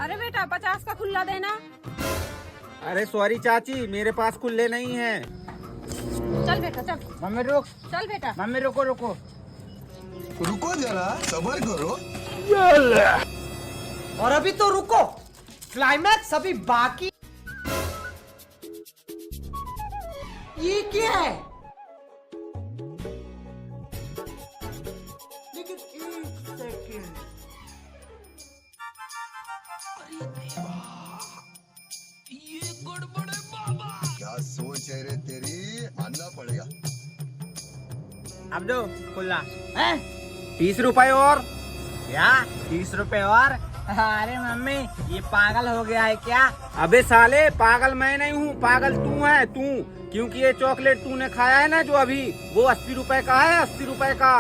अरे बेटा 50 का खुल्ला देना। अरे सॉरी चाची, मेरे पास खुले नहीं है। चल बेटा चल। मम्मी रुक, चल बेटा। मम्मी रुको रुको। रुको जरा, सब्र करो। और अभी तो रुको, क्लाइमैक्स अभी बाकी। ये क्या है? लेकिन एक सेकेंड, क्या सोच है रे तेरी, मानना पड़ेगा। अब दो खुला हैं? 30 रुपए और। क्या 30 रुपए और? अरे मम्मी ये पागल हो गया है क्या? अबे साले, पागल मैं नहीं हूँ, पागल तू है तू। क्योंकि ये चॉकलेट तूने खाया है ना जो अभी, वो 80 रुपए का है, 80 रुपए का।